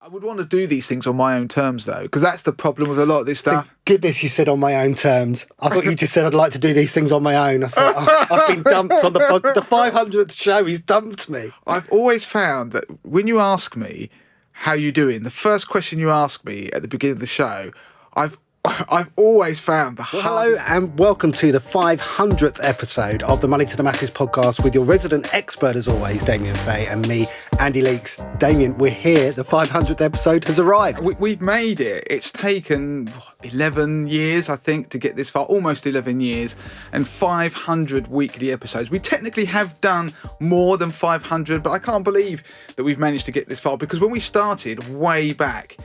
I would want to do these things on my own terms, though, because that's the problem with a lot of this stuff. Thank goodness you said on my own terms. I thought you just said I'd like to do these things on my own. I thought, I've been dumped on the 500th show. He's dumped me. I've always found that when you ask me how you doing, the first question you ask me at the beginning of the show, I've always found the Hello and welcome to the 500th episode of the Money to the Masses podcast with your resident expert, as always, Damien Fay, and me, Andy Leakes. Damien, we're here. The 500th episode has arrived. We've made it. It's taken 11 years, I think, to get this far, almost 11 years, and 500 weekly episodes. We technically have done more than 500, but I can't believe that we've managed to get this far, because when we started way back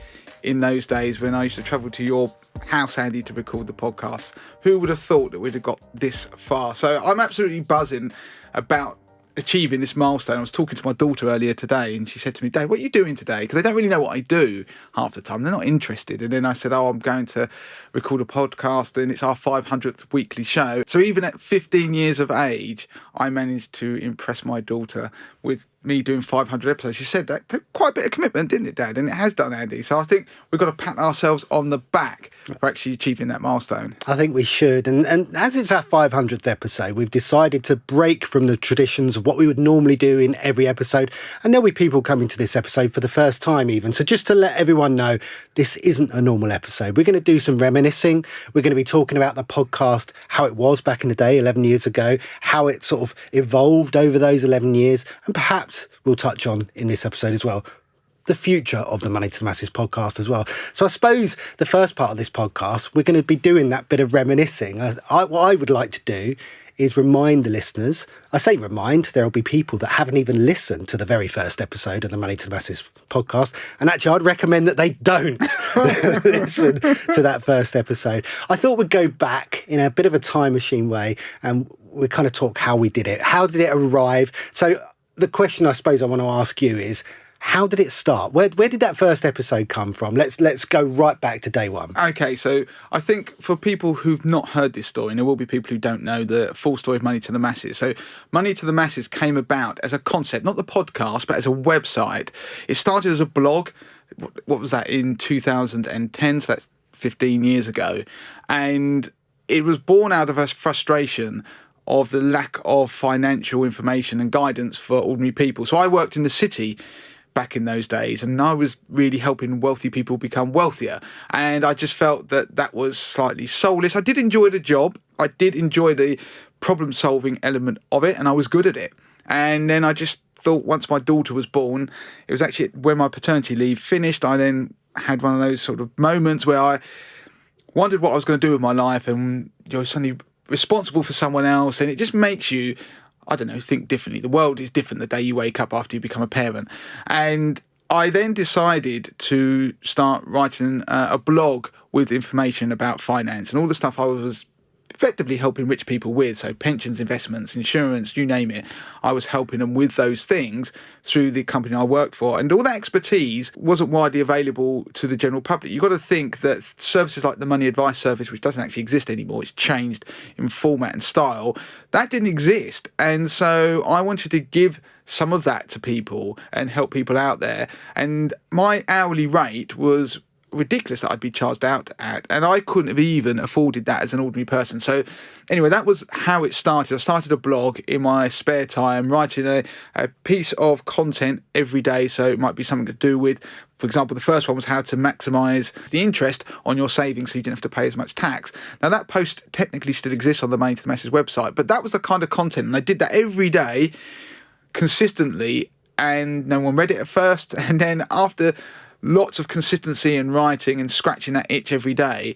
in those days when I used to travel to your house, Andy, to record the podcast, who would have thought that we'd have got this far? So I'm absolutely buzzing about achieving this milestone. I was talking to my daughter earlier today and she said to me, Dad, what are you doing today? Because they don't really know what I do half the time. They're not interested. And then I said, I'm going to record a podcast and it's our 500th weekly show. So even at 15 years of age, I managed to impress my daughter with me doing 500 episodes. She said that took quite a bit of commitment, didn't it, Dad? And it has done, Andy. So I think we've got to pat ourselves on the back for actually achieving that milestone. I think we should. And as it's our 500th episode, we've decided to break from the traditions of what we would normally do in every episode. And there'll be people coming to this episode for the first time even. So just to let everyone know, this isn't a normal episode. We're going to do some reminiscing. We're going to be talking about the podcast, how it was back in the day, 11 years ago, how it sort of evolved over those 11 years. And perhaps we'll touch on in this episode as well the future of the Money to the Masses podcast as well. So I suppose the first part of this podcast, we're going to be doing that bit of reminiscing. What I would like to do is remind the listeners. I say remind, there'll be people that haven't even listened to the very first episode of the Money to the Masses podcast. And actually, I'd recommend that they don't listen to that first episode. I thought we'd go back in a bit of a time machine way and we'd kind of talk how we did it. How did it arrive? So the question I suppose I want to ask you is, how did it start? Where did that first episode come from? Let's go right back to day one. Okay, so I think for people who've not heard this story, and there will be people who don't know the full story of Money to the Masses. So Money to the Masses came about as a concept, not the podcast, but as a website. It started as a blog. What was that, in 2010? So that's 15 years ago. And it was born out of a frustration of the lack of financial information and guidance for ordinary people. So I worked in the city back in those days, and I was really helping wealthy people become wealthier. And I just felt that that was slightly soulless. I did enjoy the job. I did enjoy the problem-solving element of it, and I was good at it. And then I just thought, once my daughter was born, it was actually when my paternity leave finished, I then had one of those sort of moments where I wondered what I was going to do with my life, and you're suddenly responsible for someone else, and it just makes you, I don't know, think differently. The world is different the day you wake up after you become a parent. And I then decided to start writing a blog with information about finance and all the stuff I was effectively helping rich people with. So pensions, investments, insurance, you name it. I was helping them with those things through the company I worked for. And all that expertise wasn't widely available to the general public. You've got to think that services like the Money Advice Service, which doesn't actually exist anymore, it's changed in format and style, that didn't exist. And so I wanted to give some of that to people and help people out there. And my hourly rate was ridiculous that I'd be charged out at, and I couldn't have even afforded that as an ordinary person. So anyway, that was how it started. I started a blog in my spare time, writing a piece of content every day. So it might be something to do with, for example, the first one was how to maximise the interest on your savings so you didn't have to pay as much tax. Now that post technically still exists on the Money to the Masses website, but that was the kind of content, and I did that every day consistently, and no one read it at first. And then after lots of consistency and writing and scratching that itch every day,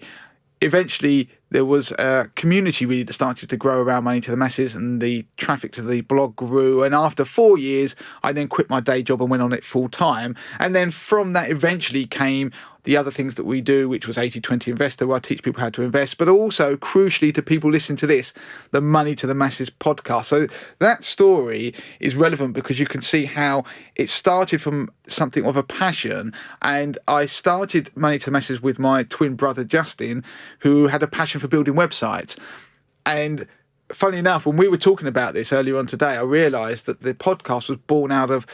eventually there was a community really that started to grow around Money to the Masses, and the traffic to the blog grew. And after 4 years, I then quit my day job and went on it full time. And then from that eventually came the other things that we do, which was 80-20 Investor, where I teach people how to invest, but also, crucially to people listening to this, the Money to the Masses podcast. So that story is relevant because you can see how it started from something of a passion. And I started Money to the Masses with my twin brother, Justin, who had a passion for building websites. And funnily enough, when we were talking about this earlier on today, I realised that the podcast was born out of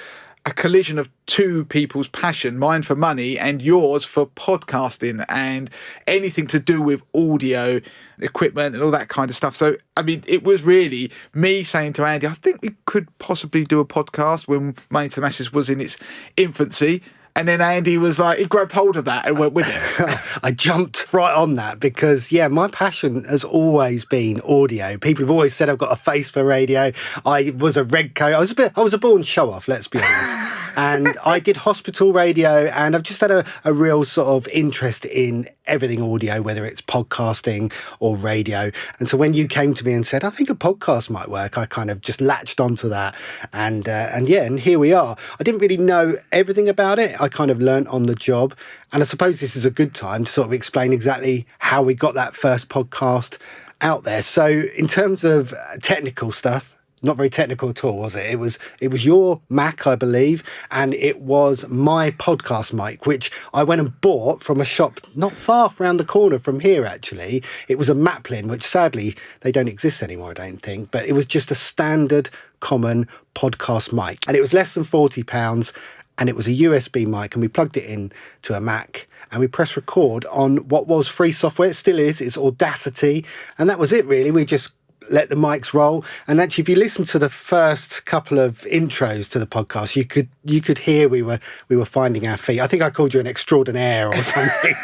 a collision of two people's passion, mine for money and yours for podcasting and anything to do with audio equipment and all that kind of stuff. So, I mean, it was really me saying to Andy, I think we could possibly do a podcast when Money to the Masses was in its infancy. And then Andy was like, he grabbed hold of that and went with it. I jumped right on that because, my passion has always been audio. People have always said I've got a face for radio. I was a redcoat. I was a born show-off, let's be honest. And I did hospital radio, and I've just had a real sort of interest in everything audio, whether it's podcasting or radio. And so when you came to me and said, I think a podcast might work, I kind of just latched onto that. And here we are. I didn't really know everything about it. I kind of learnt on the job. And I suppose this is a good time to sort of explain exactly how we got that first podcast out there. So in terms of technical stuff, not very technical at all, was it? It was your Mac, I believe, and it was my podcast mic, which I went and bought from a shop not far around the corner from here, actually. It was a Maplin, which sadly, they don't exist anymore, I don't think, but it was just a standard common podcast mic. And it was less than £40, and it was a USB mic, and we plugged it in to a Mac, and we pressed record on what was free software. It still is. It's Audacity, and that was it, really. We just let the mics roll. And actually, if you listen to the first couple of intros to the podcast, you could hear we were finding our feet. I think I called you an extraordinaire or something.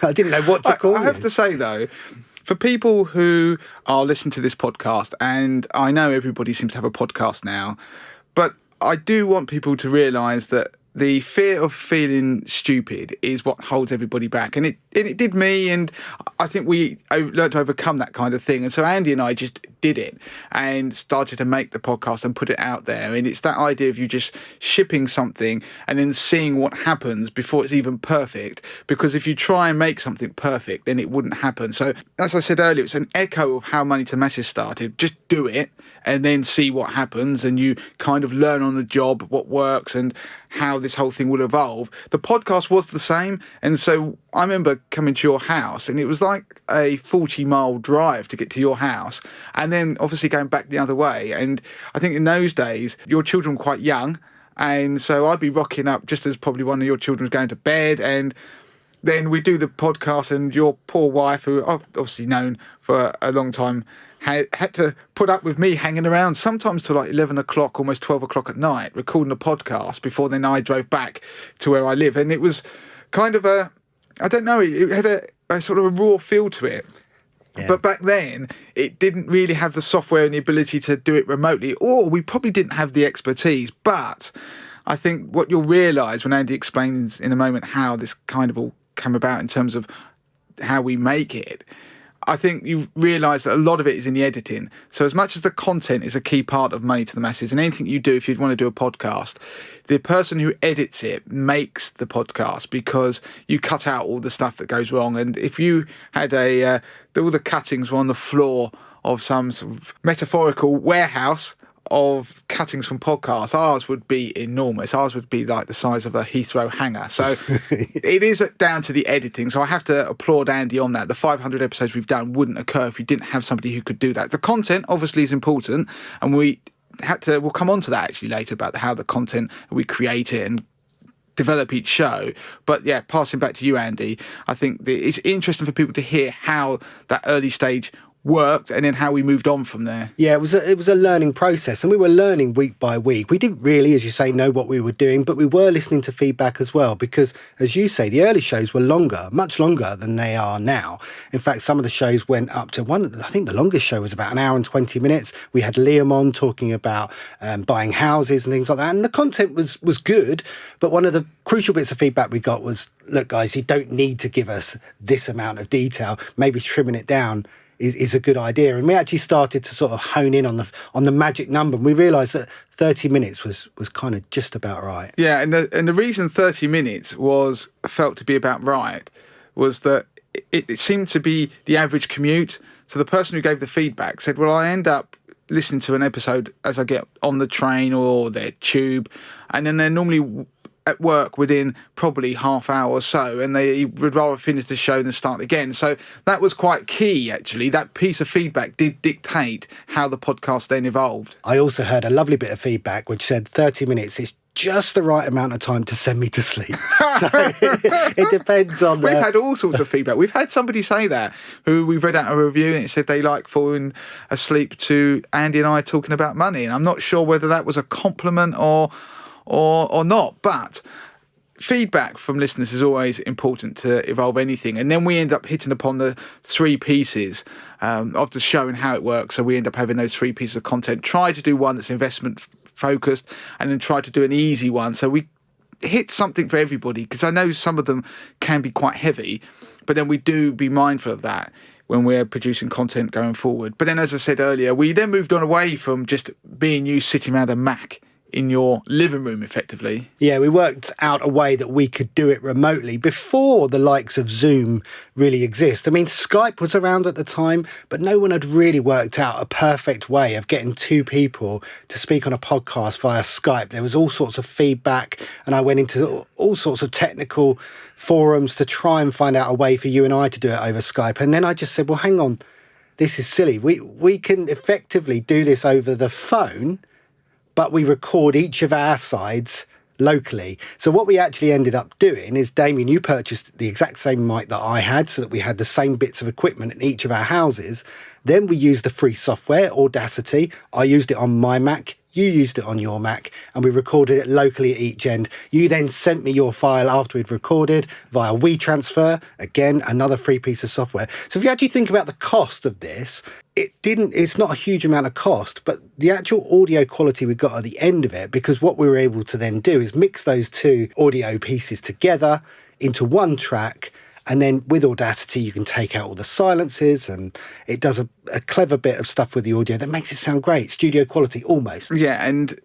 I didn't know what to call you. I have to say, though, for people who are listening to this podcast, and I know everybody seems to have a podcast now, but I do want people to realise that the fear of feeling stupid is what holds everybody back. And it did me, and I think we learned to overcome that kind of thing. And so Andy and I just did it and started to make the podcast and put it out there. And it's that idea of you just shipping something and then seeing what happens before it's even perfect. Because if you try and make something perfect, then it wouldn't happen. So as I said earlier, it's an echo of how Money to the Masses started. Just do it and then see what happens. And you kind of learn on the job what works and how this whole thing will evolve. The podcast was the same. And so I remember coming to your house, and it was like a 40-mile drive to get to your house, and then obviously going back the other way. And I think in those days, your children were quite young, and so I'd be rocking up just as probably one of your children was going to bed, and then we do the podcast, and your poor wife, who I've obviously known for a long time, had to put up with me hanging around sometimes till like 11 o'clock, almost 12 o'clock at night, recording a podcast before then I drove back to where I live. And it was kind of I don't know, it had a sort of a raw feel to it. Yeah. But back then, it didn't really have the software and the ability to do it remotely, or we probably didn't have the expertise. But I think what you'll realise when Andy explains in a moment how this kind of all came about in terms of how we make it, I think you realise that a lot of it is in the editing. So as much as the content is a key part of Money to the Masses, and anything you do, if you want to do a podcast, the person who edits it makes the podcast, because you cut out all the stuff that goes wrong. And if you had all the cuttings were on the floor of some sort of metaphorical warehouse of cuttings from podcasts, ours would be enormous. Ours would be like the size of a Heathrow hangar. So it is down to the editing. So I have to applaud Andy on that. The 500 episodes we've done wouldn't occur if you didn't have somebody who could do that. The content obviously is important, and we'll come on to that actually later about how the content, we create it and develop each show. But yeah, passing back to you, Andy, I think it's interesting for people to hear how that early stage worked and then how we moved on from there. Yeah, it was a learning process, and we were learning week by week. We didn't really, as you say, know what we were doing, but we were listening to feedback as well, because as you say, the early shows were longer, much longer than they are now. In fact, some of the shows went up to I think the longest show was about an hour and 20 minutes. We had Liam on talking about buying houses and things like that, and the content was good, but one of the crucial bits of feedback we got was, look guys, you don't need to give us this amount of detail, maybe trimming it down is a good idea. And we actually started to sort of hone in on the magic number, and we realised that 30 minutes was kind of just about right. Yeah, and the reason 30 minutes felt to be about right was that it seemed to be the average commute. So the person who gave the feedback said, well, I end up listening to an episode as I get on the train or their tube, and then they're normally at work within probably half hour or so, and they would rather finish the show than start again. So that was quite key, actually. That piece of feedback did dictate how the podcast then evolved. I also heard a lovely bit of feedback which said 30 minutes is just the right amount of time to send me to sleep. So it depends on We've had all sorts of feedback. We've had somebody say that, who we've read out a review, and it said they like falling asleep to Andy and I talking about money. And I'm not sure whether that was a compliment or not. But feedback from listeners is always important to evolve anything. And then we end up hitting upon the three pieces of the show and how it works. So we end up having those three pieces of content. Try to do one that's investment focused, and then try to do an easy one. So we hit something for everybody, because I know some of them can be quite heavy, but then we do be mindful of that when we're producing content going forward. But then, as I said earlier, we then moved on away from just being you sitting around a Mac in your living room, effectively. Yeah, we worked out a way that we could do it remotely before the likes of Zoom really exist. I mean, Skype was around at the time, but no one had really worked out a perfect way of getting two people to speak on a podcast via Skype. There was all sorts of feedback, and I went into all sorts of technical forums to try and find out a way for you and I to do it over Skype. And then I just said, well, hang on, this is silly. We can effectively do this over the phone, but we record each of our sides locally. So what we actually ended up doing is, Damien, you purchased the exact same mic that I had, so that we had the same bits of equipment in each of our houses. Then we used the free software, Audacity. I used it on my Mac. You used it on your Mac, and we recorded it locally at each end. You then sent me your file after we'd recorded via WeTransfer, again, another free piece of software. So if you actually think about the cost of this, it's not a huge amount of cost, but the actual audio quality we got at the end of it, because what we were able to then do is mix those two audio pieces together into one track. And then with Audacity, you can take out all the silences, and it does a clever bit of stuff with the audio that makes it sound great. Studio quality, almost. Yeah, and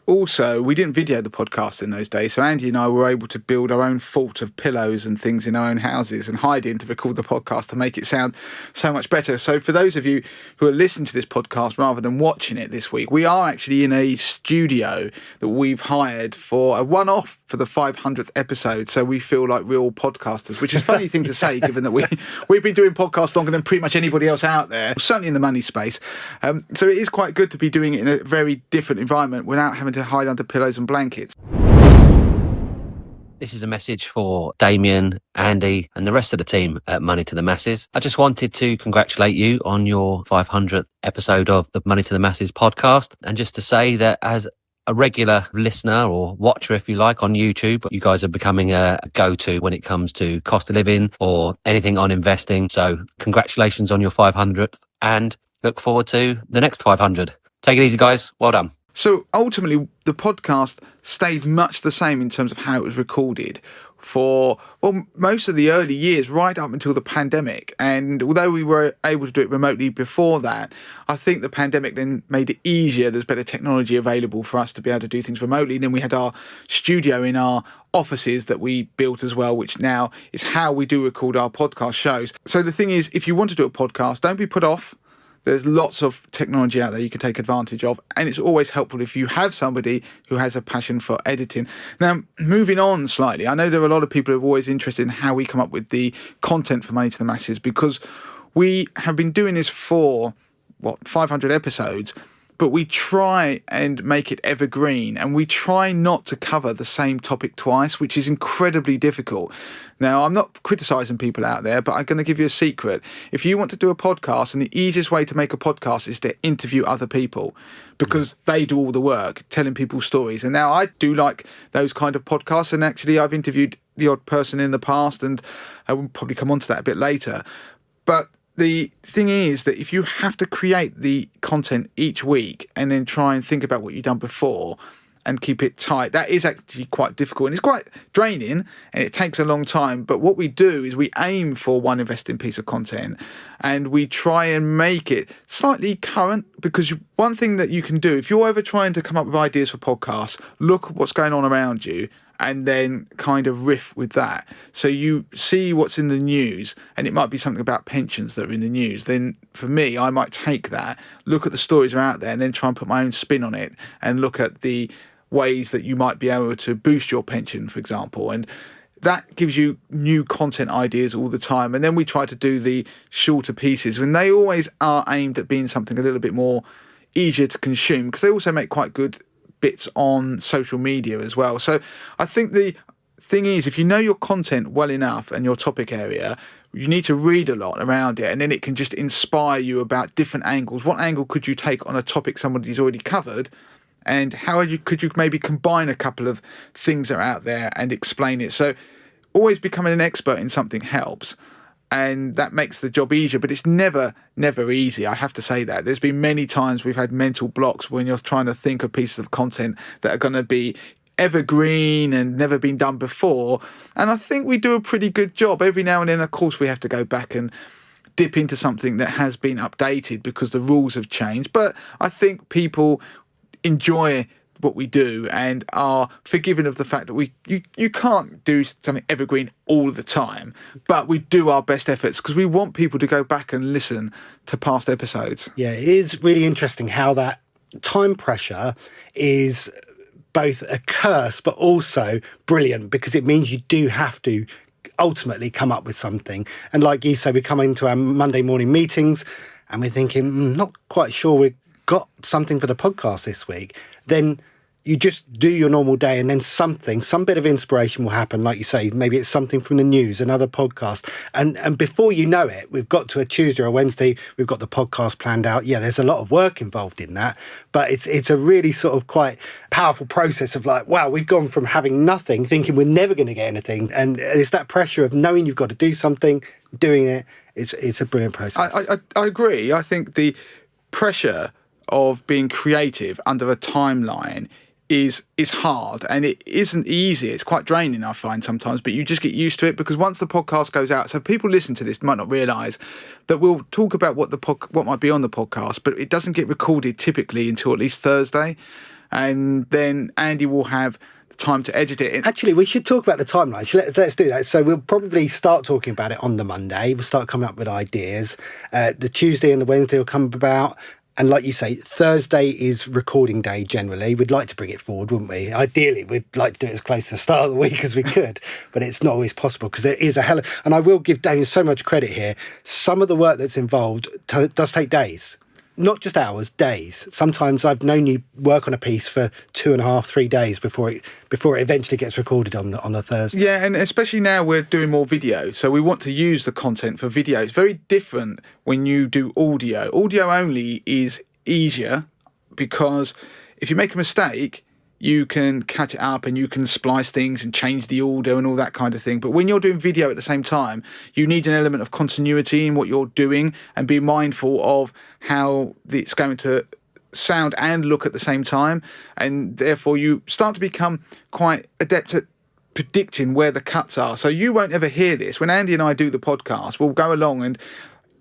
also, we didn't video the podcast in those days, so Andy and I were able to build our own fort of pillows and things in our own houses and hide in to record the podcast to make it sound so much better. So for those of you who are listening to this podcast rather than watching it this week, we are actually in a studio that we've hired for a one-off for the 500th episode, so we feel like real podcasters, which is a funny thing to say, given that we've been doing podcasts longer than pretty much anybody else out there, certainly in the money space. So it is quite good to be doing it in a very different environment without having to hide under pillows and blankets. This is a message for Damien, Andy, and the rest of the team at Money to the Masses. I just wanted to congratulate you on your 500th episode of the Money to the Masses podcast, and just to say that as a regular listener or watcher, if you like, on YouTube, you guys are becoming a go-to when it comes to cost of living or anything on investing. So congratulations on your 500th, and look forward to the next 500. Take it easy, guys. Well done. So ultimately, the podcast stayed much the same in terms of how it was recorded for, well, most of the early years, right up until the pandemic. And although we were able to do it remotely before that, I think the pandemic then made it easier. There's better technology available for us to be able to do things remotely. And then we had our studio in our offices that we built as well, which now is how we do record our podcast shows. So the thing is, if you want to do a podcast, don't be put off. There's lots of technology out there you can take advantage of, and it's always helpful if you have somebody who has a passion for editing. Now, moving on slightly, I know there are a lot of people who are always interested in how we come up with the content for Money to the Masses, because we have been doing this for, 500 episodes, but we try and make it evergreen, and we try not to cover the same topic twice, which is incredibly difficult. Now, I'm not criticising people out there, but I'm going to give you a secret. If you want to do a podcast, and the easiest way to make a podcast is to interview other people, because they do all the work, telling people stories. And now I do like those kind of podcasts, and actually I've interviewed the odd person in the past, and I will probably come on to that a bit later. But the thing is that if you have to create the content each week and then try and think about what you've done before and keep it tight, that is actually quite difficult, and it's quite draining, and it takes a long time. But what we do is we aim for one investing piece of content, and we try and make it slightly current, because one thing that you can do, if you're ever trying to come up with ideas for podcasts, look at what's going on around you and then kind of riff with that. So you see what's in the news, and it might be something about pensions that are in the news. Then for me, I might take that, look at the stories that are out there, and then try and put my own spin on it, and look at the ways that you might be able to boost your pension, for example. And that gives you new content ideas all the time. And then we try to do the shorter pieces, when they always are aimed at being something a little bit more easier to consume, because they also make quite good bits on social media as well. So I think the thing is, if you know your content well enough and your topic area, you need to read a lot around it, and then it can just inspire you about different angles. What angle could you take on a topic somebody's already covered, and how could you maybe combine a couple of things that are out there and explain it? So always becoming an expert in something helps, and that makes the job easier, but it's never easy. I have to say that. There's been many times we've had mental blocks when you're trying to think of pieces of content that are going to be evergreen and never been done before. And I think we do a pretty good job. Every now and then, of course, we have to go back and dip into something that has been updated because the rules have changed. But I think people enjoy what we do and are forgiving of the fact that you can't do something evergreen all the time, but we do our best efforts because we want people to go back and listen to past episodes. Yeah, it is really interesting how that time pressure is both a curse but also brilliant, because it means you do have to ultimately come up with something. And like you say, we come into our Monday morning meetings and we're thinking, not quite sure we've got something for the podcast this week. Then you just do your normal day, and then some bit of inspiration will happen. Like you say, maybe it's something from the news, another podcast. And before you know it, we've got to a Tuesday or a Wednesday, we've got the podcast planned out. Yeah, there's a lot of work involved in that, but it's a really sort of quite powerful process of like, wow, we've gone from having nothing, thinking we're never going to get anything. And it's that pressure of knowing you've got to do something, doing it. It's a brilliant process. I agree. I think the pressure of being creative under a timeline is hard, and it isn't easy. It's quite draining, I find sometimes, but you just get used to it, because once the podcast goes out, so people listen to this might not realise that we'll talk about what might be on the podcast, but it doesn't get recorded typically until at least Thursday, and then Andy will have the time to edit it. Actually, we should talk about the timeline. So let's do that. So we'll probably start talking about it on the Monday. We'll start coming up with ideas. The Tuesday and the Wednesday will come about. And like you say, Thursday is recording day generally. We'd like to bring it forward, wouldn't we? Ideally, we'd like to do it as close to the start of the week as we could, but it's not always possible because there is and I will give Damien so much credit here. Some of the work that's involved does take days, not just hours, days. Sometimes I've known you work on a piece for 2.5, 3 days before it eventually gets recorded on a Thursday. Yeah, and especially now we're doing more video, so we want to use the content for video. It's very different when you do audio. Audio only is easier because if you make a mistake, you can cut it up and you can splice things and change the order and all that kind of thing. But when you're doing video at the same time, you need an element of continuity in what you're doing and be mindful of how it's going to sound and look at the same time. And therefore you start to become quite adept at predicting where the cuts are. So you won't ever hear this. When Andy and I do the podcast, we'll go along and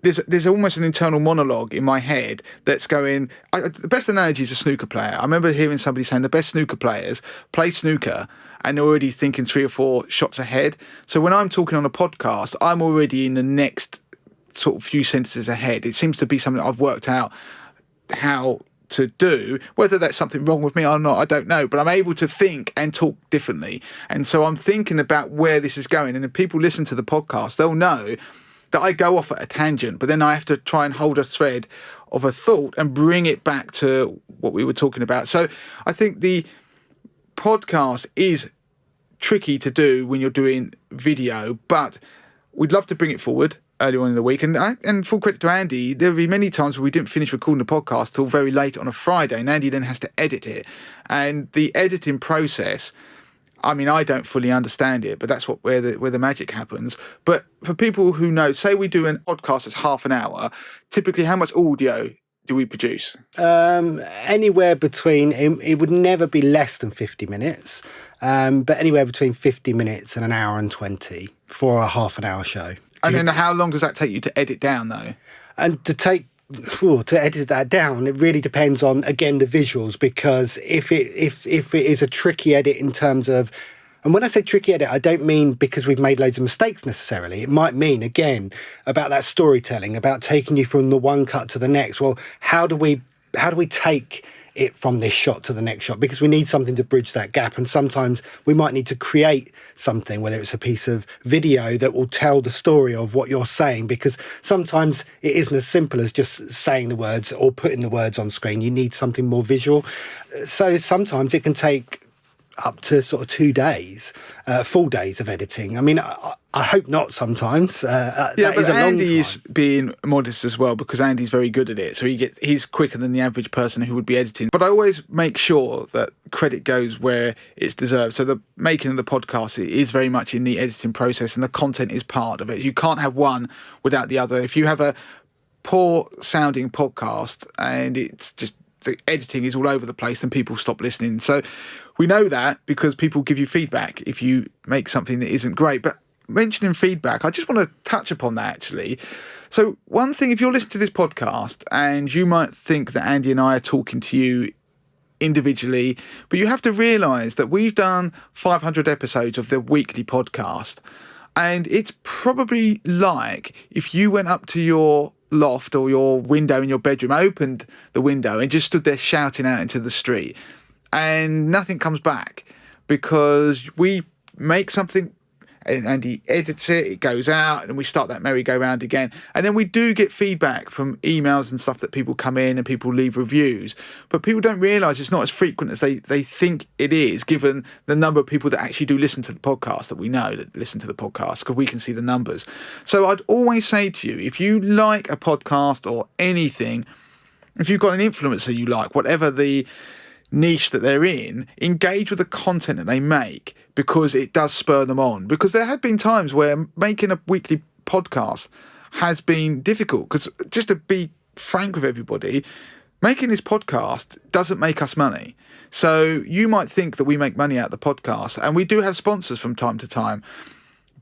there's almost an internal monologue in my head that's going... the best analogy is a snooker player. I remember hearing somebody saying the best snooker players play snooker and already thinking 3 or 4 shots ahead. So when I'm talking on a podcast, I'm already in the next sort of few sentences ahead. It seems to be something that I've worked out how to do. Whether that's something wrong with me or not, I don't know, but I'm able to think and talk differently. And so I'm thinking about where this is going. And if people listen to the podcast, they'll know that I go off at a tangent, but then I have to try and hold a thread of a thought and bring it back to what we were talking about. So I think the podcast is tricky to do when you're doing video, but we'd love to bring it forward earlier on in the week. And full credit to Andy, there'll be many times where we didn't finish recording the podcast till very late on a Friday, and Andy then has to edit it. And the editing process, I mean, I don't fully understand it, but that's where the magic happens. But for people who know, say we do a podcast that's half an hour, typically how much audio do we produce? Anywhere between, it would never be less than 50 minutes, but anywhere between 50 minutes and an hour and 20 for a half an hour show. And then how long does that take you to edit down, though? And to edit that down, it really depends on, again, the visuals, because if it is a tricky edit in terms of, and when I say tricky edit, I don't mean because we've made loads of mistakes necessarily. It might mean, again, about that storytelling, about taking you from the one cut to the next. Well, how do we take it from this shot to the next shot, because we need something to bridge that gap. And sometimes we might need to create something, whether it's a piece of video that will tell the story of what you're saying, because sometimes it isn't as simple as just saying the words or putting the words on screen. You need something more visual. So sometimes it can take up to sort of 2 days, full days of editing. I mean, I hope not sometimes. Yeah, but Andy is being modest as well, because Andy's very good at it. So he's quicker than the average person who would be editing. But I always make sure that credit goes where it's deserved. So the making of the podcast is very much in the editing process, and the content is part of it. You can't have one without the other. If you have a poor sounding podcast and it's just the editing is all over the place, then people stop listening. So we know that because people give you feedback if you make something that isn't great. But mentioning feedback, I just want to touch upon that actually. So one thing, if you're listening to this podcast and you might think that Andy and I are talking to you individually, but you have to realise that we've done 500 episodes of the weekly podcast, and it's probably like if you went up to your loft or your window in your bedroom, opened the window and just stood there shouting out into the street, and nothing comes back, because we make something and he edits it, it goes out, and we start that merry-go-round again. And then we do get feedback from emails and stuff that people come in and people leave reviews, but people don't realise it's not as frequent as they think it is, given the number of people that actually do listen to the podcast, that we know that listen to the podcast, because we can see the numbers. So I'd always say to you, if you like a podcast or anything, if you've got an influencer you like, whatever the niche that they're in, engage with the content that they make, because it does spur them on. Because there have been times where making a weekly podcast has been difficult, because just to be frank with everybody, making this podcast doesn't make us money. So you might think that we make money out of the podcast, and we do have sponsors from time to time,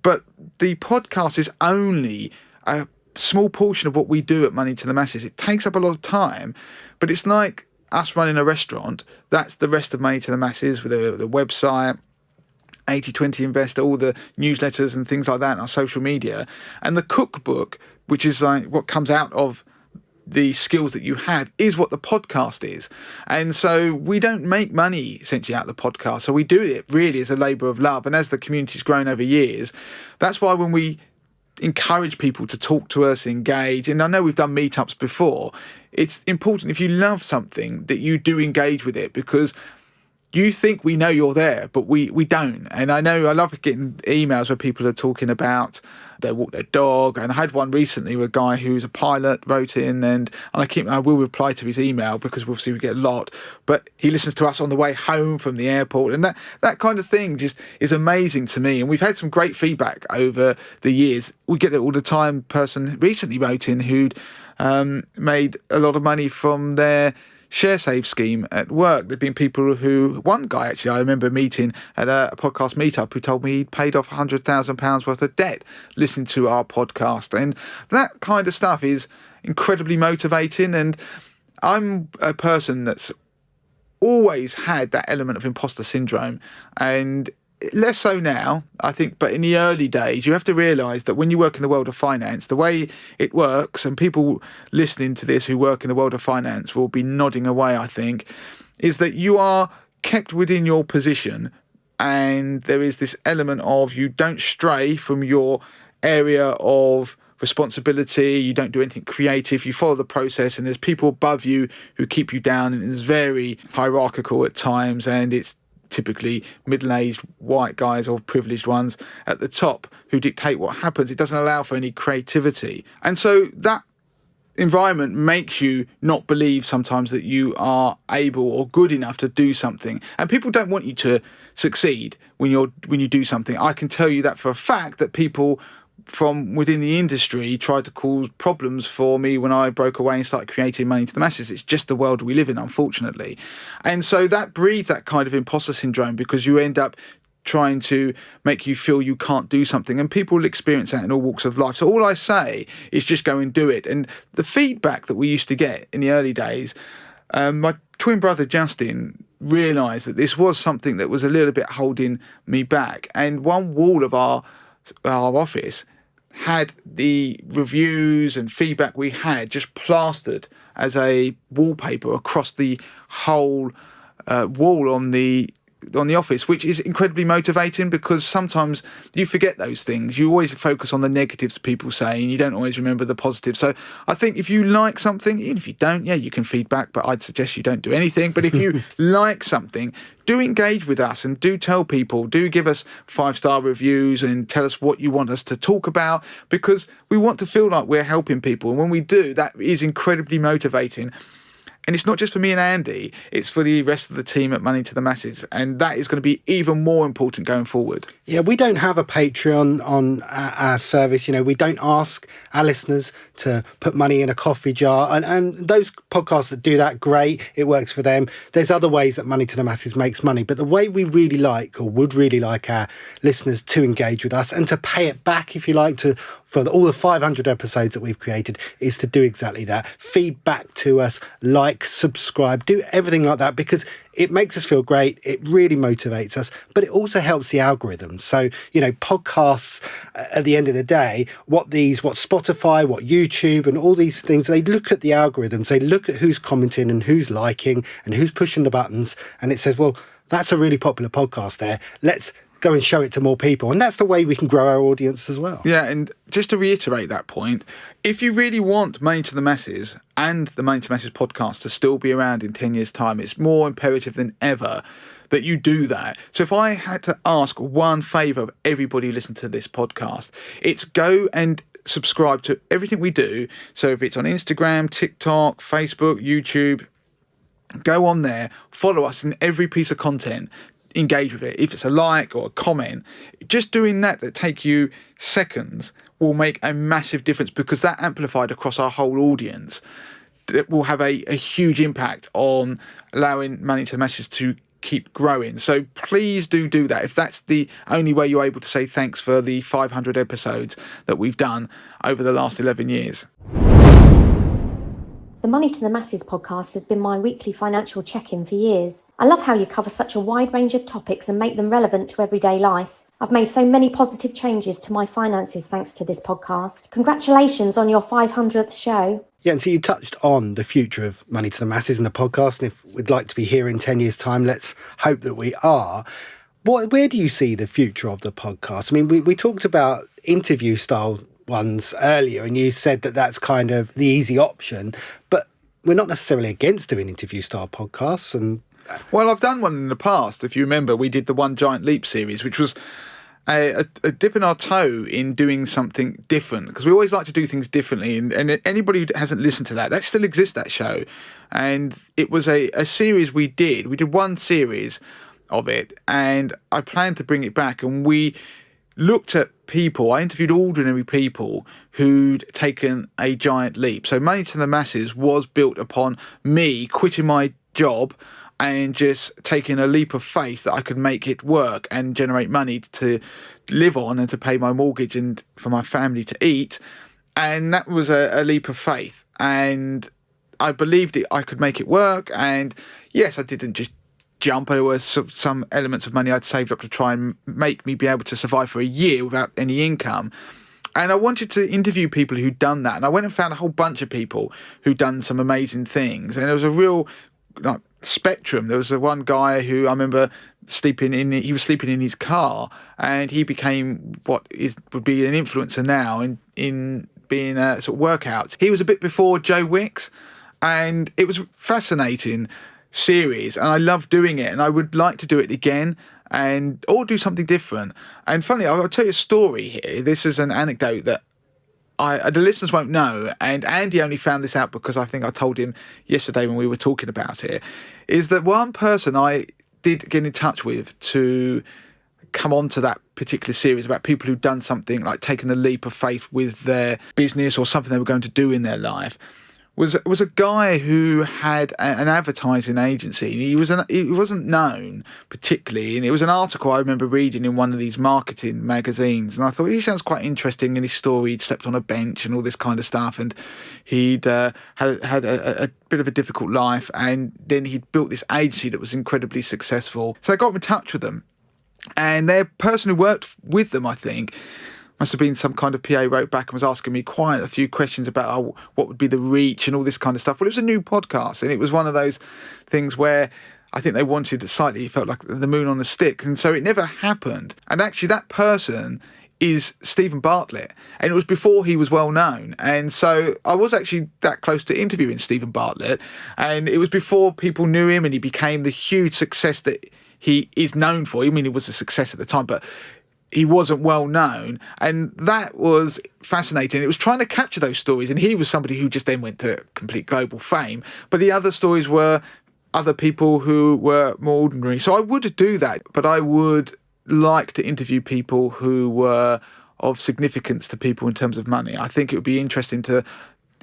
but the podcast is only a small portion of what we do at Money to the Masses. It takes up a lot of time, but it's like us running a restaurant. That's the rest of Money to the Masses, with the website, 80/20 Investor, all the newsletters and things like that, and our social media, and the cookbook, which is like what comes out of the skills that you have, is what the podcast is. And so we don't make money essentially out of the podcast. So we do it really as a labour of love. And as the community's grown over years, that's why when we encourage people to talk to us, engage, and I know we've done meetups before, it's important, if you love something, that you do engage with it, because you think we know you're there, but we don't. And I know I love getting emails where people are talking about they walk their dog, and I had one recently where a guy who's a pilot wrote in, and I will reply to his email, because obviously we get a lot, but he listens to us on the way home from the airport, and that kind of thing just is amazing to me. And we've had some great feedback over the years. We get it all the time. Person recently wrote in who'd made a lot of money from their share save scheme at work. There've been people who, one guy actually I remember meeting at a podcast meetup, who told me he'd paid off £100,000 worth of debt listening to our podcast. And that kind of stuff is incredibly motivating. And I'm a person that's always had that element of imposter syndrome, and less so now, I think, but in the early days, you have to realise that when you work in the world of finance, the way it works, and people listening to this who work in the world of finance will be nodding away, I think, is that you are kept within your position, and there is this element of you don't stray from your area of responsibility, you don't do anything creative, you follow the process, and there's people above you who keep you down, and it's very hierarchical at times, and it's typically middle-aged white guys or privileged ones at the top who dictate what happens. It doesn't allow for any creativity. And so that environment makes you not believe sometimes that you are able or good enough to do something. And people don't want you to succeed when you do something. I can tell you that for a fact, that people from within the industry tried to cause problems for me when I broke away and started creating Money to the Masses. It's just the world we live in, unfortunately. And so that breeds that kind of imposter syndrome, because you end up trying to make you feel you can't do something, and people will experience that in all walks of life. So all I say is just go and do it. And the feedback that we used to get in the early days, my twin brother Justin realised that this was something that was a little bit holding me back, and one wall of our office had the reviews and feedback we had just plastered as a wallpaper across the whole wall on the office, which is incredibly motivating because sometimes you forget those things. You always focus on the negatives people say and you don't always remember the positives. So I think if you like something, even if you don't, you can feedback, but I'd suggest you don't do anything. But if you like something, do engage with us and do tell people, do give us 5-star reviews and tell us what you want us to talk about, because we want to feel like we're helping people. And when we do, that is incredibly motivating. And it's not just for me and Andy, it's for the rest of the team at Money to the Masses. And that is going to be even more important going forward. Yeah, we don't have a Patreon on our service. We don't ask our listeners to put money in a coffee jar. And those podcasts that do that, great, it works for them. There's other ways that Money to the Masses makes money. But the way we really like, or would really like our listeners to engage with us and to pay it back, if you like, for all the 500 episodes that we've created, is to do exactly that. Feedback to us, like, subscribe, do everything like that, because it makes us feel great. It really motivates us, but it also helps the algorithms. So, podcasts at the end of the day, what Spotify, what YouTube and all these things, they look at the algorithms, they look at who's commenting and who's liking and who's pushing the buttons. And it says, well, that's a really popular podcast there. Let's go and show it to more people. And that's the way we can grow our audience as well. Yeah, and just to reiterate that point, if you really want Money to the Masses and the Money to the Masses podcast to still be around in 10 years' time, it's more imperative than ever that you do that. So if I had to ask one favour of everybody listening to this podcast, it's go and subscribe to everything we do. So if it's on Instagram, TikTok, Facebook, YouTube, go on there, follow us in every piece of content, engage with it. If it's a like or a comment, just doing that take you seconds will make a massive difference, because that amplified across our whole audience, it will have a huge impact on allowing Money to the Masses to keep growing. So please do that. If that's the only way you're able to say thanks for the 500 episodes that we've done over the last 11 years. The Money to the Masses podcast has been my weekly financial check-in for years. I love how you cover such a wide range of topics and make them relevant to everyday life. I've made so many positive changes to my finances thanks to this podcast. Congratulations on your 500th show. Yeah, and so you touched on the future of Money to the Masses and the podcast. And if we'd like to be here in 10 years' time, let's hope that we are. Where do you see the future of the podcast? I mean, we talked about interview style ones earlier, and you said that that's kind of the easy option, but we're not necessarily against doing interview style podcasts. And well, I've done one in the past. If you remember, we did the One Giant Leap series, which was a dip in our toe in doing something different, because we always like to do things differently. And anybody who hasn't listened to that still exists, that show. And it was a series we did. We did one series of it, and I planned to bring it back. And we looked at people. I interviewed ordinary people who'd taken a giant leap. So Money to the Masses was built upon me quitting my job and just taking a leap of faith that I could make it work and generate money to live on and to pay my mortgage and for my family to eat. And that was a leap of faith. And I believed I could make it work. And yes, I didn't just jump. There were some elements of money I'd saved up to try and make me be able to survive for a year without any income. And I wanted to interview people who'd done that. And I went and found a whole bunch of people who'd done some amazing things. And there was a real spectrum. There was one guy who I remember he was sleeping in his car, and he became what would be an influencer now in being sort of workouts. He was a bit before Joe Wicks, and it was fascinating series, and I love doing it, and I would like to do it again or do something different. And funny, I'll tell you a story here. This is an anecdote that the listeners won't know, and Andy only found this out because I think I told him yesterday when we were talking about it, is that one person I did get in touch with to come on to that particular series about people who'd done something like taken a leap of faith with their business or something they were going to do in their life was a guy who had an advertising agency. He wasn't known particularly, and it was an article I remember reading in one of these marketing magazines, and I thought he sounds quite interesting in his story. He'd slept on a bench and all this kind of stuff, and he'd had a bit of a difficult life, and then he'd built this agency that was incredibly successful. So I got in touch with them, and their person who worked with them, I think, must have been some kind of PA wrote back and was asking me quite a few questions about what would be the reach and all this kind of stuff. But it was a new podcast, and it was one of those things where I think they wanted slightly, it felt like the moon on a stick, and so it never happened. And actually that person is Stephen Bartlett, and it was before he was well known, and so I was actually that close to interviewing Stephen Bartlett, and it was before people knew him and he became the huge success that he is known for. I mean, he was a success at the time, but he wasn't well known, and that was fascinating. It was trying to capture those stories, and he was somebody who just then went to complete global fame, but the other stories were other people who were more ordinary. So I would do that, but I would like to interview people who were of significance to people in terms of money. I think it would be interesting to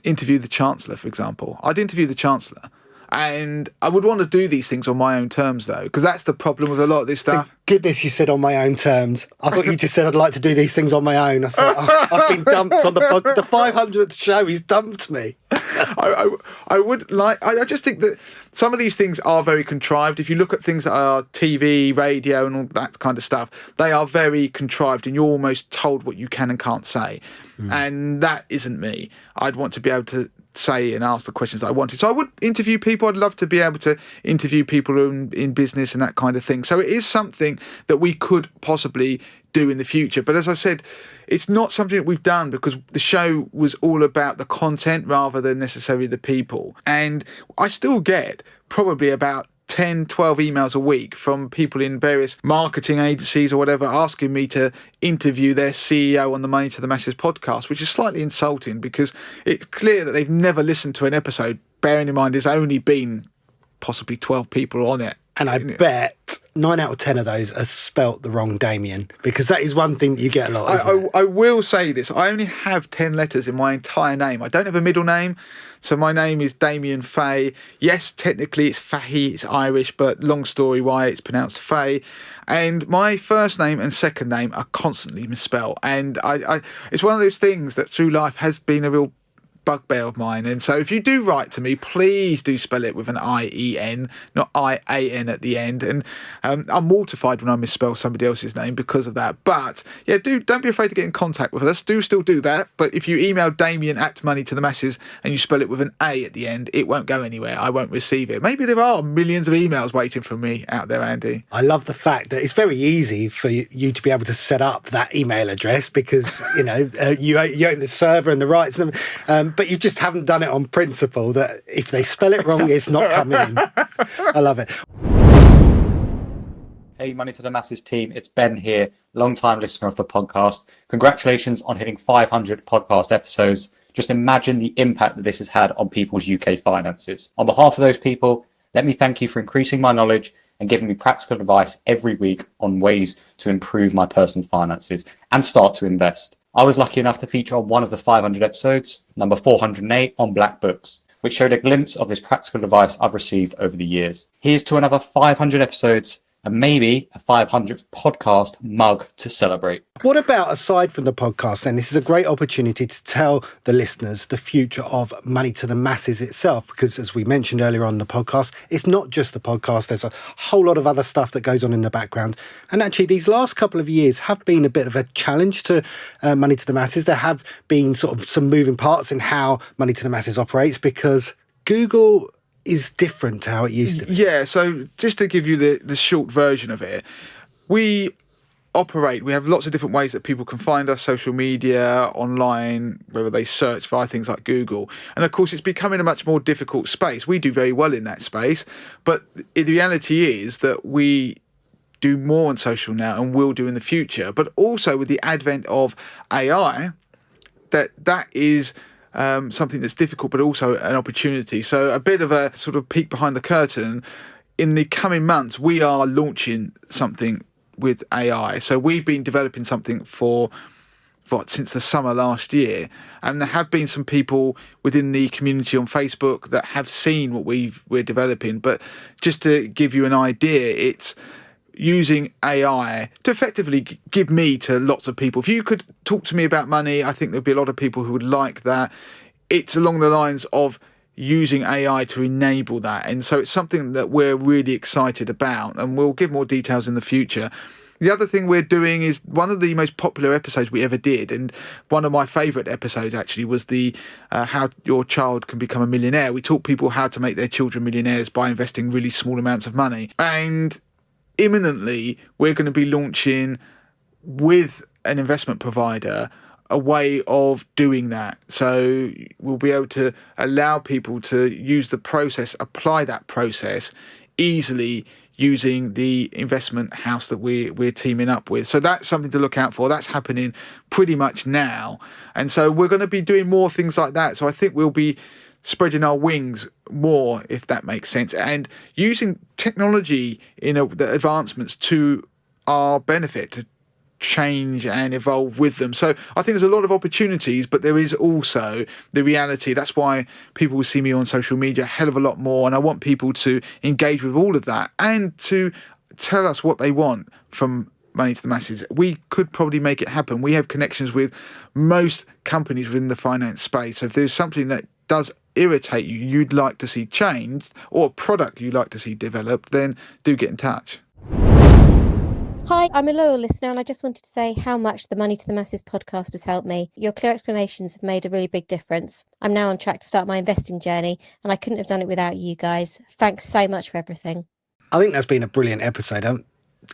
interview the Chancellor, for example. I'd interview the Chancellor. And I would want to do these things on my own terms, though, because that's the problem with a lot of this stuff. Thank goodness you said on my own terms. I thought you just said I'd like to do these things on my own. I thought, I've been dumped on the 500th show. He's dumped me. I would like... I just think that some of these things are very contrived. If you look at things that are TV, radio and all that kind of stuff, they are very contrived and you're almost told what you can and can't say. And that isn't me. I'd want to be able to say and ask the questions that I wanted. So I would interview people. I'd love to be able to interview people in business and that kind of thing. So it is something that we could possibly do in the future. But as I said, it's not something that we've done because the show was all about the content rather than necessarily the people. And I still get probably about 10, 12 emails a week from people in various marketing agencies or whatever asking me to interview their CEO on the Money to the Masses podcast, which is slightly insulting because it's clear that they've never listened to an episode, bearing in mind there's only been possibly 12 people on it. And I bet 9 out of 10 of those are spelt the wrong Damien, because that is one thing that you get a lot, isn't it? I will say this. I only have 10 letters in my entire name. I don't have a middle name. So my name is Damien Fay. Yes, technically it's Fahy, it's Irish, but long story why it's pronounced Fay. And my first name and second name are constantly misspelled. And I it's one of those things that through life has been a real bugbear of mine. And so if you do write to me, please do spell it with an I-E-N, not I-A-N at the end. And I'm mortified when I misspell somebody else's name because of that. But yeah, don't be afraid to get in contact with us. Still do that. But if you email Damien at Money to the Masses and you spell it with an A at the end, it won't go anywhere. I won't receive it. Maybe there are millions of emails waiting for me out there, Andy. I love the fact that it's very easy for you to be able to set up that email address because, you own the server and the rights and everything. But you just haven't done it on principle that if they spell it wrong, it's not coming in. I love it. Hey, Money to the Masses team, it's Ben here, long-time listener of the podcast. Congratulations on hitting 500 podcast episodes. Just imagine the impact that this has had on people's UK finances. On behalf of those people, let me thank you for increasing my knowledge and giving me practical advice every week on ways to improve my personal finances and start to invest. I was lucky enough to feature on one of the 500 episodes, number 408 on Black Books, which showed a glimpse of this practical advice I've received over the years. Here's to another 500 episodes and maybe a 500th podcast mug to celebrate. What about, aside from the podcast, then, this is a great opportunity to tell the listeners the future of Money to the Masses itself, because as we mentioned earlier on the podcast, it's not just the podcast, there's a whole lot of other stuff that goes on in the background. And actually, these last couple of years have been a bit of a challenge to Money to the Masses. There have been sort of some moving parts in how Money to the Masses operates, because Google is different to how it used to be. Yeah, so just to give you the short version of it, we have lots of different ways that people can find us, social media, online, whether they search via things like Google. And of course, it's becoming a much more difficult space. We do very well in that space, but the reality is that we do more on social now and will do in the future. But also with the advent of AI, that is something that's difficult, but also an opportunity. So a bit of a sort of peek behind the curtain. In the coming months, we are launching something with AI. So we've been developing something since the summer last year. And there have been some people within the community on Facebook that have seen what we're developing. But just to give you an idea, it's using AI to effectively give me to lots of people. If you could talk to me about money, I think there'd be a lot of people who would like that. It's along the lines of using AI to enable that. And so it's something that we're really excited about, and we'll give more details in the future. The other thing we're doing is one of the most popular episodes we ever did, and one of my favourite episodes actually was the how your child can become a millionaire. We taught people how to make their children millionaires by investing really small amounts of money. And imminently, we're going to be launching with an investment provider a way of doing that. So we'll be able to allow people to use the process, apply that process easily using the investment house that we're teaming up with. So that's something to look out for. That's happening pretty much now. And so we're going to be doing more things like that. So I think we'll be spreading our wings more, if that makes sense, and using technology the advancements to our benefit, to change and evolve with them. So I think there's a lot of opportunities, but there is also the reality. That's why people will see me on social media a hell of a lot more, and I want people to engage with all of that and to tell us what they want from Money to the Masses. We could probably make it happen. We have connections with most companies within the finance space. So if there's something that does irritate you, you'd like to see changed, or a product you'd like to see developed, then do get in touch. Hi, I'm a loyal listener and I just wanted to say how much the Money to the Masses podcast has helped me. Your clear explanations have made a really big difference. I'm now on track to start my investing journey and I couldn't have done it without you guys. Thanks so much for everything. I think that's been a brilliant episode.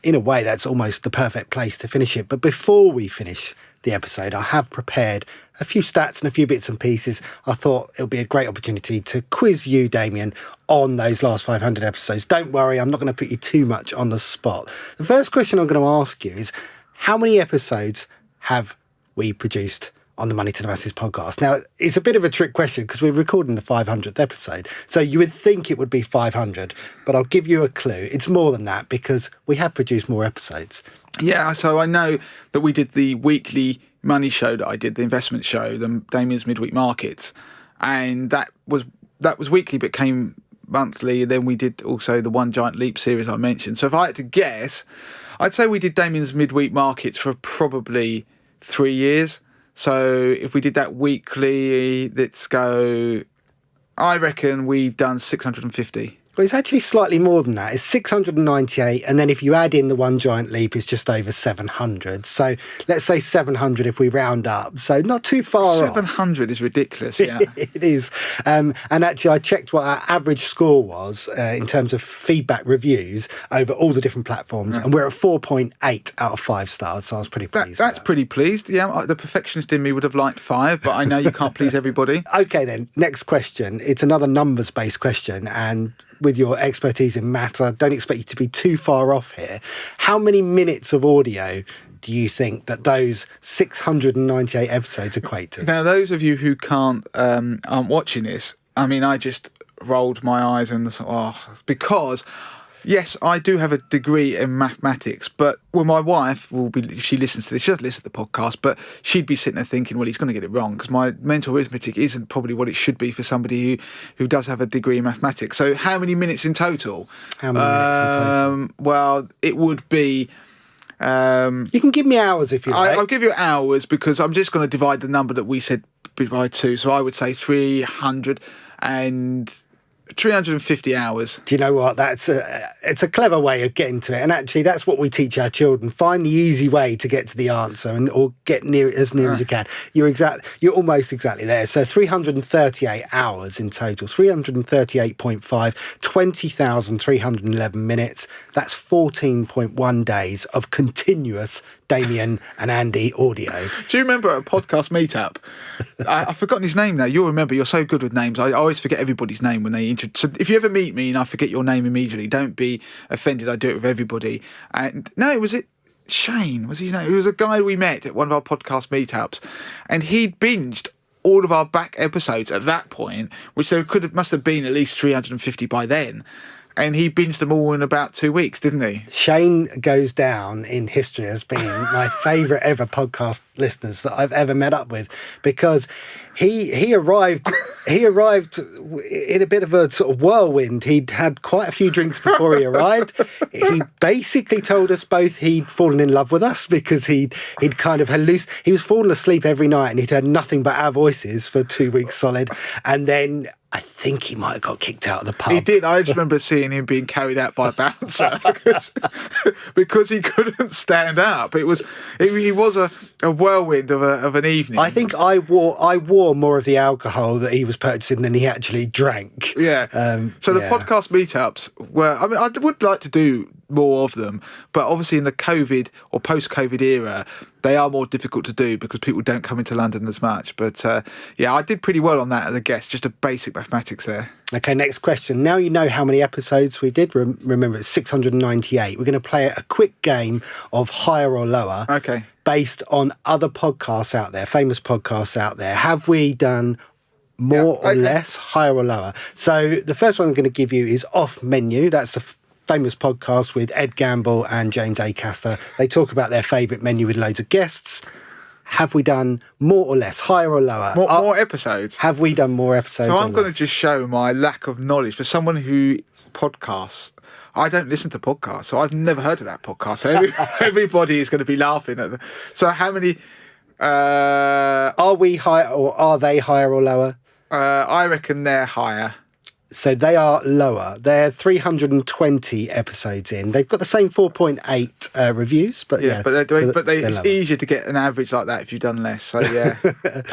In a way, that's almost the perfect place to finish it. But before we finish the episode, I have prepared a few stats and a few bits and pieces. I thought it would be a great opportunity to quiz you, Damien, on those last 500 episodes. Don't worry, I'm not going to put you too much on the spot. The first question I'm going to ask you is, how many episodes have we produced on the Money to the Masses podcast? Now, it's a bit of a trick question because we're recording the 500th episode. So you would think it would be 500, but I'll give you a clue. It's more than that because we have produced more episodes. Yeah, so I know that we did the weekly money show that I did, the investment show, the Damien's Midweek Markets, and that was weekly but came monthly. And then we did also the One Giant Leap series I mentioned. So if I had to guess, I'd say we did Damien's Midweek Markets for probably 3 years. So if we did that weekly, let's go, I reckon we've done 650. Well, it's actually slightly more than that. It's 698. And then if you add in the One Giant Leap, it's just over 700. So let's say 700 if we round up. So not too far off. 700 is ridiculous, yeah. It is. And actually, I checked what our average score was in terms of feedback reviews over all the different platforms. And we're at 4.8 out of 5 stars. So I was pretty pleased. That's pretty pleased. Yeah, the perfectionist in me would have liked 5, but I know you can't please everybody. Okay, then. Next question. It's another numbers-based question. And with your expertise in maths, I don't expect you to be too far off here. How many minutes of audio do you think that those 698 episodes equate to? Now, those of you who aren't watching this, I mean, I just rolled my eyes and because yes, I do have a degree in mathematics, but my wife will be, if she listens to this, she doesn't listen to the podcast, but she'd be sitting there thinking, well, he's going to get it wrong because my mental arithmetic isn't probably what it should be for somebody who does have a degree in mathematics. So how many minutes in total? How many minutes in total? Well, it would be... you can give me hours if you like. I'll give you hours because I'm just going to divide the number that we said by 2. So I would say 350 hours. Do you know what? It's a clever way of getting to it. And actually, that's what we teach our children. Find the easy way to get to the answer or get as near as you can. You're almost exactly there. So 338 hours in total, 338.5, 20,311 minutes. That's 14.1 days of continuous Damien and Andy audio. Do you remember a podcast meetup? I've forgotten his name now. You'll remember. You're so good with names. I always forget everybody's name when they so if you ever meet me and I forget your name immediately, don't be offended. I do it with everybody. And no, was it Shane? Was his name? It was a guy we met at one of our podcast meetups, and he'd binged all of our back episodes at that point, which must have been at least 350 by then. And he binged them all in about 2 weeks, didn't he? Shane goes down in history as being my favourite ever podcast listeners that I've ever met up with, because he arrived in a bit of a sort of whirlwind. He'd had quite a few drinks before he arrived. He basically told us both he'd fallen in love with us because he'd kind of he was falling asleep every night and he'd heard nothing but our voices for 2 weeks solid. And then I think he might have got kicked out of the pub. He did. I just remember seeing him being carried out by a bouncer because he couldn't stand up. He was a whirlwind of an evening. I think I wore more of the alcohol that he was purchasing than he actually drank. Yeah. So the podcast meetups were. I mean, I would like to do more of them, but obviously in the COVID or post-COVID era, they are more difficult to do because people don't come into London as much. But yeah, I did pretty well on that as a guest. Just a basic mathematics there. Okay, next question. Now you know how many episodes we did. Remember, it's 698. We're going to play a quick game of higher or lower. Okay. Based on other podcasts out there, famous podcasts out there. Have we done more or less, higher or lower? So the first one I'm going to give you is Off Menu. That's the famous podcast with Ed Gamble and James Acaster. They talk about their favourite menu with loads of guests. Have we done more or less, higher or lower? More episodes? Have we done more episodes? So I'm going to just show my lack of knowledge for someone who podcasts. I don't listen to podcasts, so I've never heard of that podcast. So everybody is going to be laughing at them. So how many... are we higher or are they higher or lower? I reckon they're higher. So they are lower. They're 320 episodes in. They've got the same 4.8 reviews, but it's easier to get an average like that if you've done less. So yeah,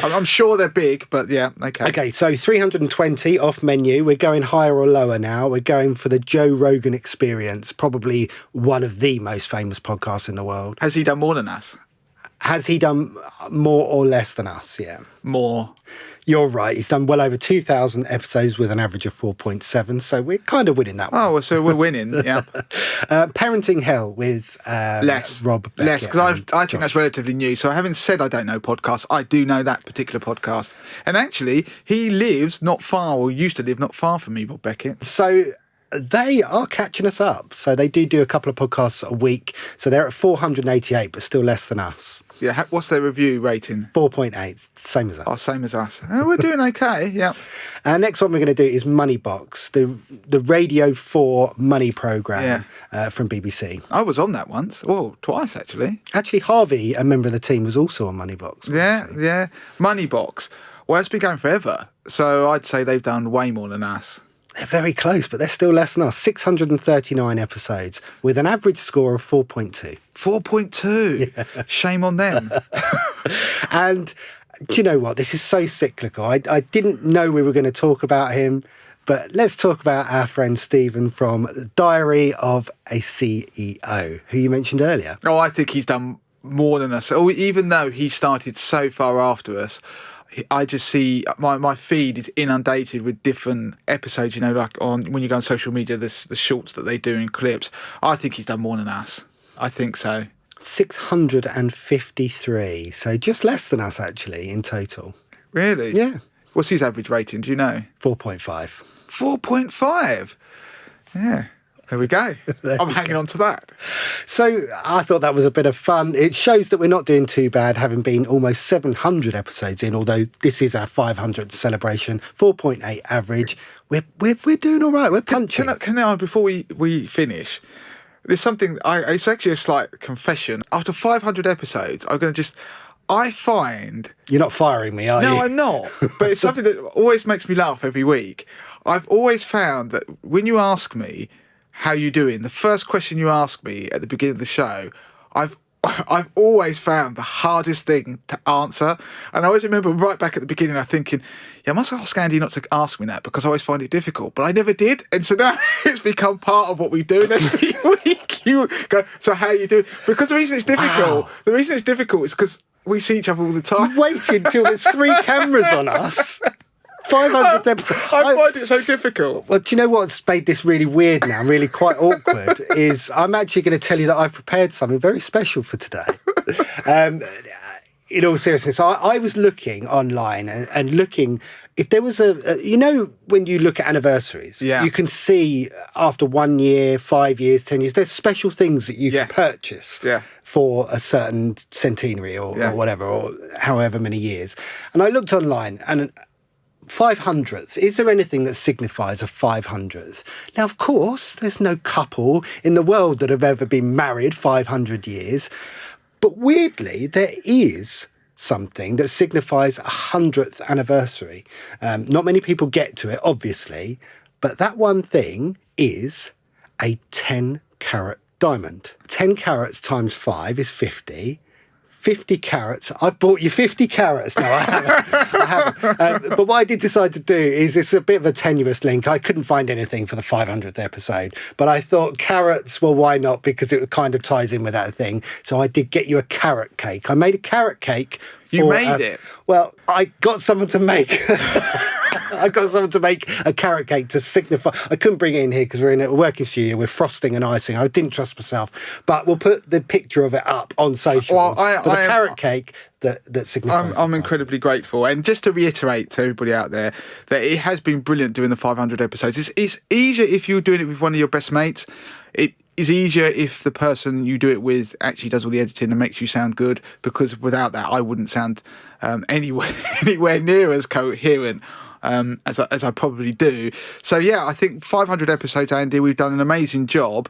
I'm sure they're big, but yeah, okay. Okay, so 320 Off Menu. We're going higher or lower now. We're going for the Joe Rogan Experience, probably one of the most famous podcasts in the world. Has he done more than us? Has he done more or less than us? Yeah. More. You're right. He's done well over 2,000 episodes with an average of 4.7. So we're kind of winning that one. Oh, well, so we're winning. Yeah. Parenting Hell with Rob Beckett. Less, because I think that's relatively new. So having said I don't know podcasts, I do know that particular podcast. And actually, he lives not far, or used to live not far from me, Rob Beckett. So they are catching us up. So they do a couple of podcasts a week. So they're at 488, but still less than us. Yeah, what's their review rating? 4.8, same as us. Oh, same as us. Oh, we're doing okay, yeah. Next one we're going to do is Moneybox, the Radio 4 money programme from BBC. I was on that once. Oh, twice, actually. Actually, Harvey, a member of the team, was also on Moneybox. Yeah. Moneybox. Well, it's been going forever. So I'd say they've done way more than us. They're very close, but they're still less than us. 639 episodes with an average score of 4.2. 4.2? Yeah. Shame on them. And do you know what? This is so cyclical. I didn't know we were going to talk about him, but let's talk about our friend Stephen from Diary of a CEO, who you mentioned earlier. Oh, I think he's done more than us. Oh, even though he started so far after us, I just see my feed is inundated with different episodes, you know, like when you go on social media, the shorts that they do in clips. I think he's done more than us. I think so. 653. So just less than us, actually, in total. Really? Yeah. What's his average rating? Do you know? 4.5. 4.5? Yeah. There we go. I'm hanging on to that. So I thought that was a bit of fun. It shows that we're not doing too bad, having been almost 700 episodes in, although this is our 500th celebration. 4.8 average. We're doing all right. We're punching. Can I, before we finish, there's something, it's actually a slight confession. After 500 episodes, I find... You're not firing me, are you? No, I'm not. But it's something that always makes me laugh every week. I've always found that when you ask me, how you doing? The first question you ask me at the beginning of the show, I've always found the hardest thing to answer. And I always remember right back at the beginning, I'm thinking, I must ask Andy not to ask me that because I always find it difficult. But I never did. And so now it's become part of what we do. And every week you go, so how are you doing? Because the reason it's difficult, is because we see each other all the time. Wait until there's 3 cameras on us. 500 episodes. I find it so difficult. Well, do you know what's made this really weird now, really quite awkward, is I'm actually going to tell you that I've prepared something very special for today. In all seriousness, I was looking online and looking, if there was when you look at anniversaries, you can see after 1 year, 5 years, 10 years, there's special things that you can purchase for a certain centenary or whatever, or however many years. And I looked online and 500th. Is there anything that signifies a 500th? Now, of course, there's no couple in the world that have ever been married 500 years. But weirdly, there is something that signifies a 100th anniversary. Not many people get to it, obviously, but that one thing is a 10-carat diamond. 10 carats times 5 is 50. 50 carats. I've bought you 50 carats. No, I haven't. But what I did decide to do is, it's a bit of a tenuous link. I couldn't find anything for the 500th episode, but I thought carrots, well, why not? Because it kind of ties in with that thing. So I did get you a carrot cake. I made a carrot cake. You made it? Well, I got someone to make... I got someone to make a carrot cake to signify. I couldn't bring it in here because we're in a working studio with frosting and icing. I didn't trust myself, but we'll put the picture of it up on socials. Well, for the carrot cake that signifies. I'm incredibly grateful, and just to reiterate to everybody out there that it has been brilliant doing the 500 episodes. It's easier if you're doing it with one of your best mates. It is easier if the person you do it with actually does all the editing and makes you sound good, because without that, I wouldn't sound anywhere near as coherent as I probably do. So yeah, I think 500 episodes, Andy, we've done an amazing job.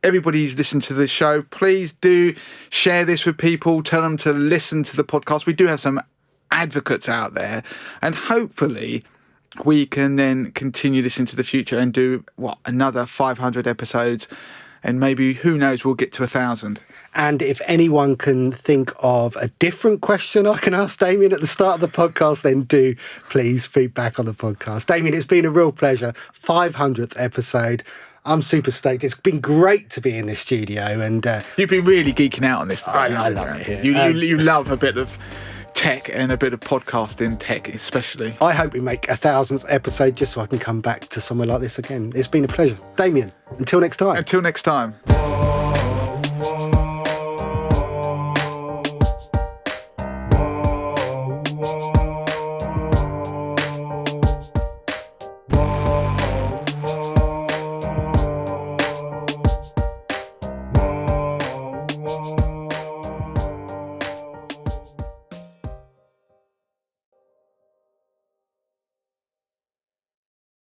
Everybody who's listened to this show, please do share this with people. Tell them to listen to the podcast. We do have some advocates out there, and hopefully we can then continue this into the future and do another 500 episodes, and maybe, who knows, we'll get to 1,000. And if anyone can think of a different question I can ask Damien at the start of the podcast, then do please feedback on the podcast. Damien, it's been a real pleasure. 500th episode. I'm super stoked. It's been great to be in this studio. And you've been really geeking out on this today. I love it here. You love a bit of tech and a bit of podcasting tech especially. I hope we make 1,000th episode just so I can come back to somewhere like this again. It's been a pleasure. Damien, until next time. Until next time.